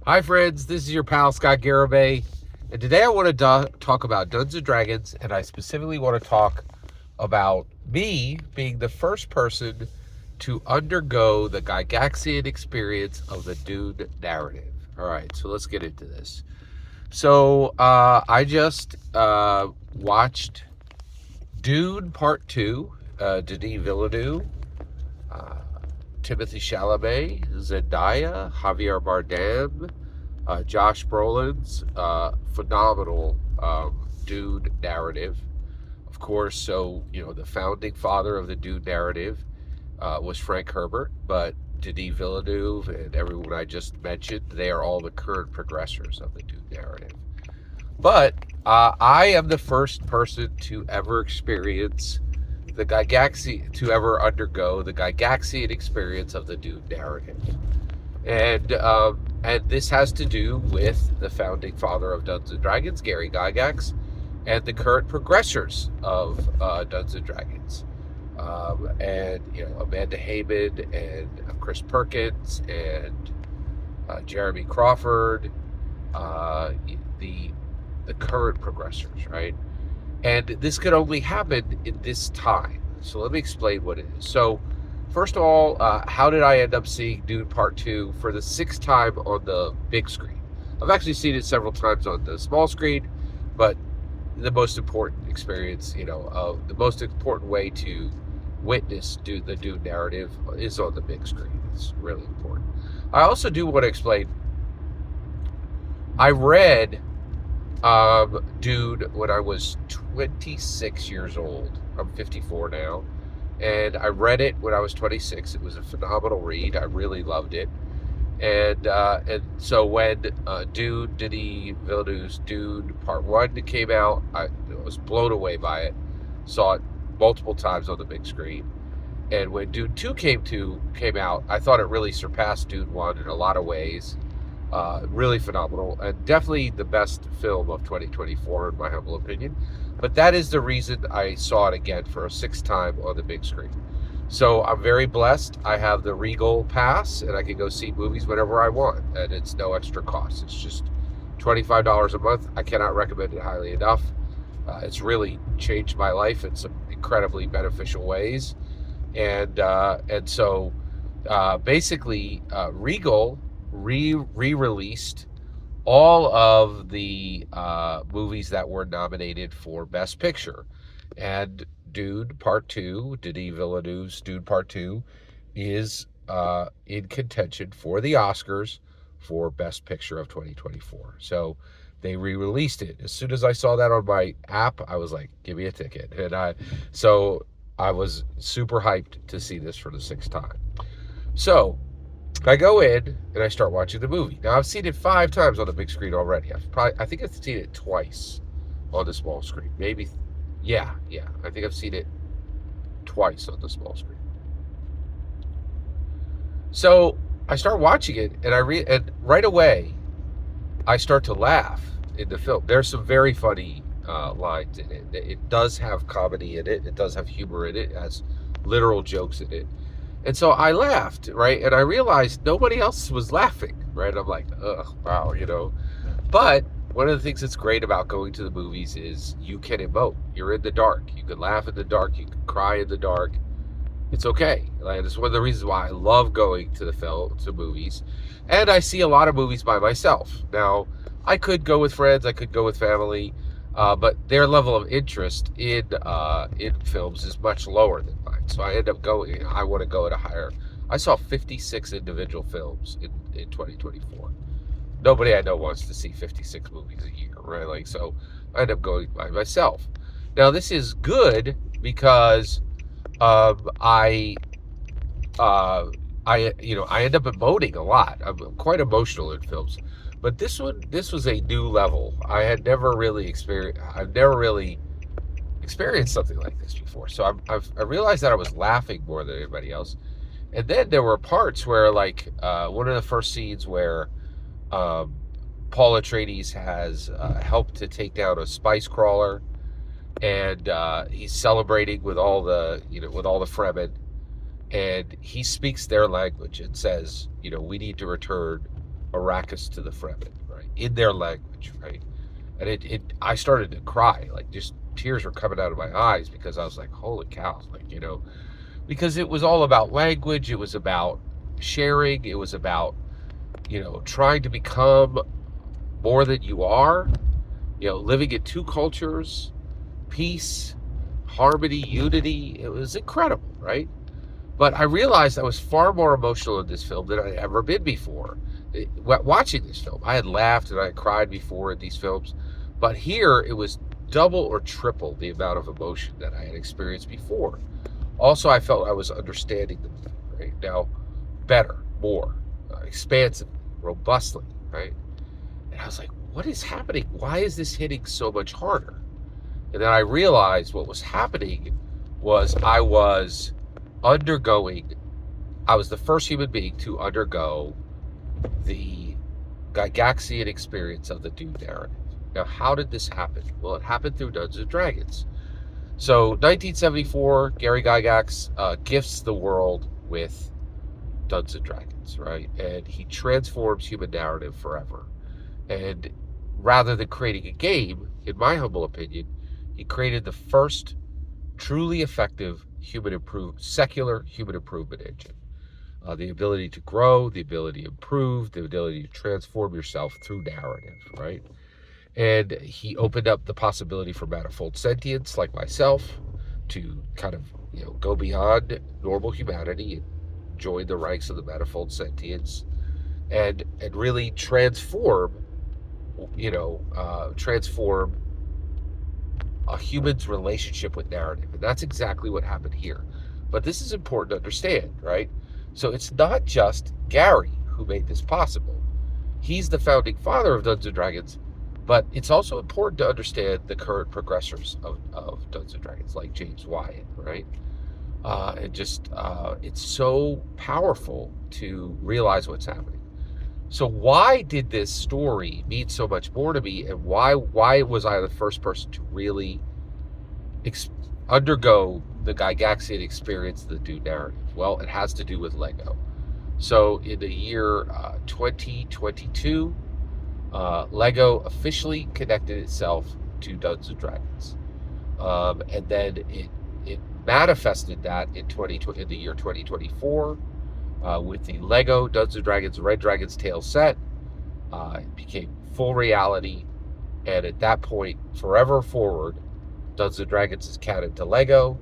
Hi, friends. This is your pal Scott Garibay, and today I want to talk about Dungeons and Dragons, and I specifically want to talk about me being the first person to undergo the Gygaxian experience of the Dune narrative. All right, so let's get into this. So I just watched Dune Part Two, Denis Villeneuve, uh, Timothy Chalamet, Zendaya, Javier Bardem, Josh Brolin's phenomenal Dune narrative. Of course, so, the founding father of the Dune narrative was Frank Herbert, but Denis Villeneuve and everyone I just mentioned, they are all the current progressors of the Dune narrative. But I am the first person to ever experience to ever undergo the Gygaxian experience of the Dune narrative. And this has to do with the founding father of Dungeons and Dragons, Gary Gygax, and the current progressors of Dungeons and Dragons, and Amanda Heyman and Chris Perkins and Jeremy Crawford, the current progressors, right? And this could only happen in this time. So let me explain what it is. So, first of all, how did I end up seeing Dune Part 2 for the sixth time on the big screen? I've actually seen it several times on the small screen, but the most important experience, the most important way to witness the Dune narrative is on the big screen. It's really important. I also do want to explain, I read Dune when I was 26 years old. I'm 54 now. And I read it when I was 26. It was a phenomenal read. I really loved it. And so when Denis Villeneuve's Dune Part 1 came out, I was blown away by it. Saw it multiple times on the big screen. And when Dune 2 came out, I thought it really surpassed Dune 1 in a lot of ways. Really phenomenal, and definitely the best film of 2024 in my humble opinion. But that is the reason I saw it again for a sixth time on the big screen. So I'm very blessed. I have the Regal pass, and I can go see movies whenever I want, and it's no extra cost. It's just $25 a month. I cannot recommend it highly enough. It's really changed my life in some incredibly beneficial ways, and so basically Regal re-released all of the movies that were nominated for Best Picture. And Dune Part 2, Denis Villeneuve's Dune Part 2, is in contention for the Oscars for Best Picture of 2024. So they re-released it. As soon as I saw that on my app, I was like, give me a ticket. So I was super hyped to see this for the sixth time. So I go in and I start watching the movie. Now I've seen it 5 times on the big screen already. I think I've seen it twice on the small screen. Maybe, yeah. I think I've seen it twice on the small screen. So I start watching it, and and right away I start to laugh in the film. There's some very funny lines in it. It does have comedy in it. It does have humor in it. It has literal jokes in it. And so I laughed, right? And I realized nobody else was laughing, right? I'm like, ugh, wow. But one of the things that's great about going to the movies is you can emote. You're in the dark. You can laugh in the dark. You can cry in the dark. It's okay. Like, it's one of the reasons why I love going to movies. And I see a lot of movies by myself. Now, I could go with friends. I could go with family. But their level of interest in films is much lower than mine. So I end up going. I want to go at a higher. I saw 56 individual films in 2024. Nobody I know wants to see 56 movies a year, right? Like, so I end up going by myself. Now this is good because I end up emoting a lot. I'm quite emotional in films. But this was a new level. I've never really experienced something like this before. So I realized that I was laughing more than anybody else. And then there were parts where, like, one of the first scenes where Paul Atreides has helped to take down a spice crawler, and he's celebrating with all the Fremen, and he speaks their language and says, we need to return Arrakis to the Fremen, right? In their language, right? And I started to cry, like just tears were coming out of my eyes because I was like, holy cow, like, because it was all about language, it was about sharing, it was about, trying to become more than you are, living in two cultures, peace, harmony, unity. It was incredible, right? But I realized I was far more emotional in this film than I'd ever been before. Watching this film, I had laughed and I had cried before in these films, but here it was double or triple the amount of emotion that I had experienced before. Also, I felt I was understanding the movie, right? Now, better, more, expansively, robustly, right? And I was like, what is happening? Why is this hitting so much harder? And then I realized what was happening was I was the first human being to undergo the Gygaxian experience of the Dune narrative. Now, how did this happen? Well, it happened through Dungeons and Dragons. So, 1974, Gary Gygax gifts the world with Dungeons and Dragons, right? And he transforms human narrative forever. And rather than creating a game, in my humble opinion, he created the first truly effective secular human improvement engine. The ability to grow, the ability to improve, the ability to transform yourself through narrative, right? And he opened up the possibility for manifold sentience, like myself, to kind of, go beyond normal humanity and join the ranks of the manifold sentience, and really transform a human's relationship with narrative. And that's exactly what happened here. But this is important to understand, right? So it's not just Gary who made this possible. He's the founding father of Dungeons & Dragons, but it's also important to understand the current progressors of Dungeons & Dragons, like James Wyatt, right? It's so powerful to realize what's happening. So why did this story mean so much more to me, and why was I the first person to really undergo the Gygaxian experience of the Dune narrative? Well, it has to do with Lego. So in the year 2022, Lego officially connected itself to Dungeons and Dragons, and then it manifested that in the year 2024. With the Lego Dungeons & Dragons Red Dragon's Tale set. It became full reality, and at that point, forever forward, Dungeons & Dragons is canon to Lego.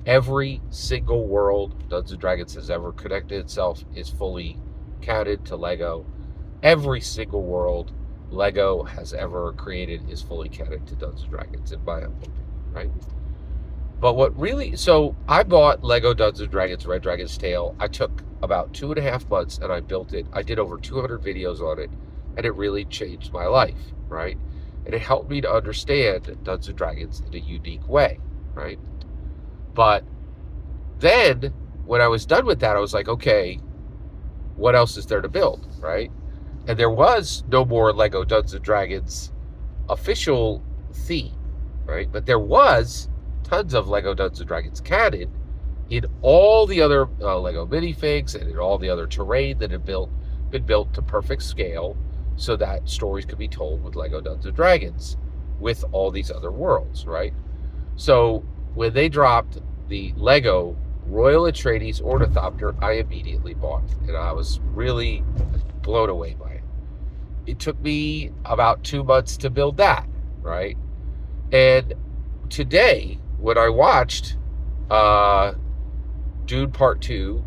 Every single world Dungeons & Dragons has ever connected itself is fully canon to Lego. Every single world Lego has ever created is fully canon to Dungeons & Dragons, in my opinion, right? But so I bought Lego Dungeons & Dragons Red Dragon's Tale. I took about 2.5 months and I built it. I did over 200 videos on it, and it really changed my life, right? And it helped me to understand Dungeons & Dragons in a unique way, right? But then when I was done with that, I was like, okay, what else is there to build, right? And there was no more Lego Dungeons & Dragons official theme, right? But there was tons of Lego Dungeons & Dragons canon in all the other Lego minifigs and in all the other terrain that had been built to perfect scale so that stories could be told with Lego Dungeons & Dragons with all these other worlds, right? So when they dropped the Lego Royal Atreides Ornithopter, I immediately bought it, and I was really blown away by it. It took me about 2 months to build that, right? And today, when I watched Dune Part 2,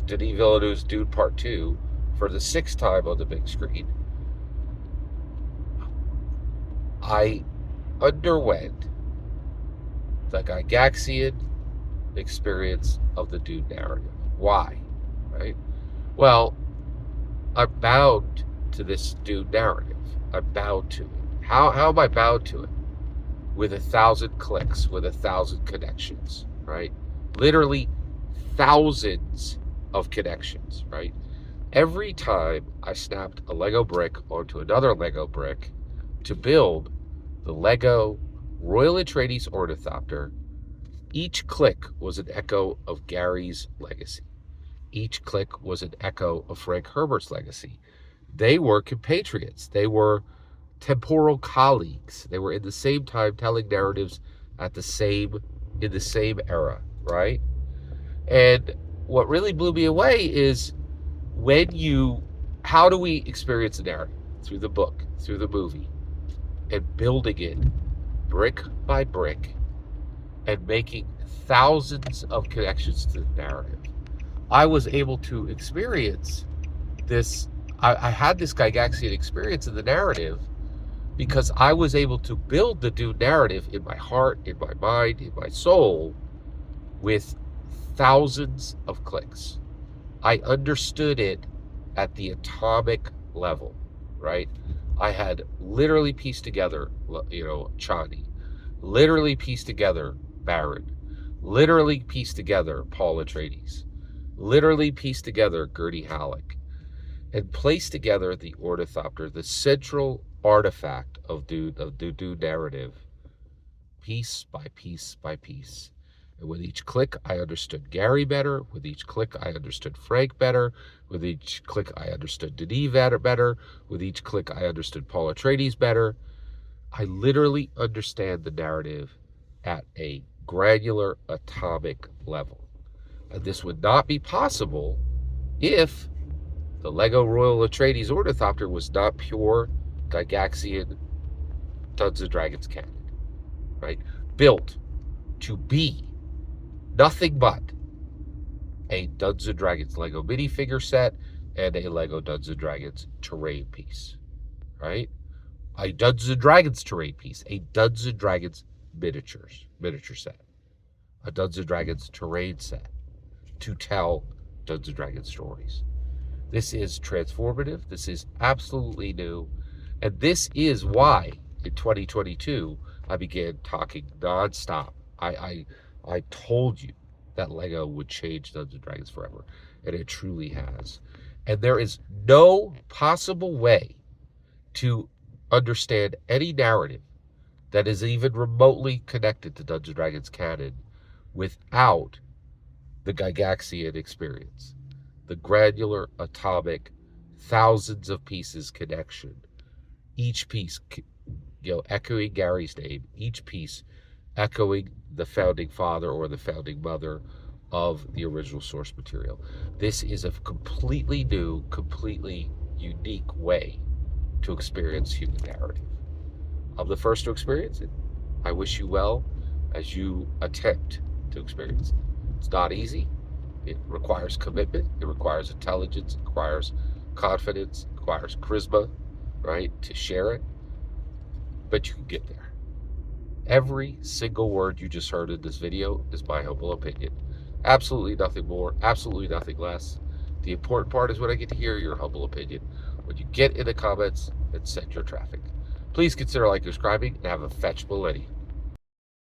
Denis Villeneuve's Dune Part 2, for the 6th time on the big screen, I underwent the Gygaxian experience of the Dune narrative. Why? Right? Well, I'm bound to this Dune narrative. I'm bound to it. How am I bound to it? With 1,000 clicks, with 1,000 connections, right? Literally thousands of connections, right? Every time I snapped a Lego brick onto another Lego brick to build the Lego Royal Atreides Ornithopter, each click was an echo of Gary's legacy. Each click was an echo of Frank Herbert's legacy. They were compatriots. They were temporal colleagues. They were in the same time telling narratives at the same in the same era, right? And what really blew me away is when you how do we experience a narrative? Through the book, through the movie, and building it brick by brick and making thousands of connections to the narrative. I was able to experience this. I had this Gygaxian experience in the narrative because I was able to build the Dune narrative in my heart, in my mind, in my soul with thousands of clicks. I understood it at the atomic level, right? I had literally pieced together, Chani, literally pieced together Baron, literally pieced together Paul Atreides, literally pieced together Gertie Halleck, and placed together the Ornithopter, the central artifact of the Dune narrative, piece by piece by piece. And with each click, I understood Gary better. With each click, I understood Frank better. With each click, I understood Denis better. With each click, I understood Paul Atreides better. I literally understand the narrative at a granular atomic level. And this would not be possible if the Lego Royal Atreides Ornithopter was not pure Gygaxian Dungeons and Dragons canon, right? Built to be nothing but a Dungeons and Dragons Lego minifigure set and a Lego Dungeons and Dragons terrain piece, right? A Dungeons and Dragons terrain piece, a Dungeons and Dragons miniature set, a Dungeons and Dragons terrain set to tell Dungeons and Dragons stories. This is transformative. This is absolutely new. And this is why in 2022 I began talking nonstop. I told you that Lego would change Dungeons and Dragons forever, and it truly has. And there is no possible way to understand any narrative that is even remotely connected to Dungeons and Dragons canon without the Gygaxian experience, the granular, atomic, thousands of pieces connection, each piece, echoing Gary's name, each piece echoing the founding father or the founding mother of the original source material. This is a completely new, completely unique way to experience human narrative. I'm the first to experience it. I wish you well as you attempt to experience it. It's not easy. It requires commitment. It requires intelligence. It requires confidence. It requires charisma, right, to share it. But you can get there. Every single word you just heard in this video is my humble opinion. Absolutely nothing more, absolutely nothing less. The important part is when I get to hear your humble opinion. When you get in the comments and send your traffic. Please consider liking, subscribing, and have a fetch millennium.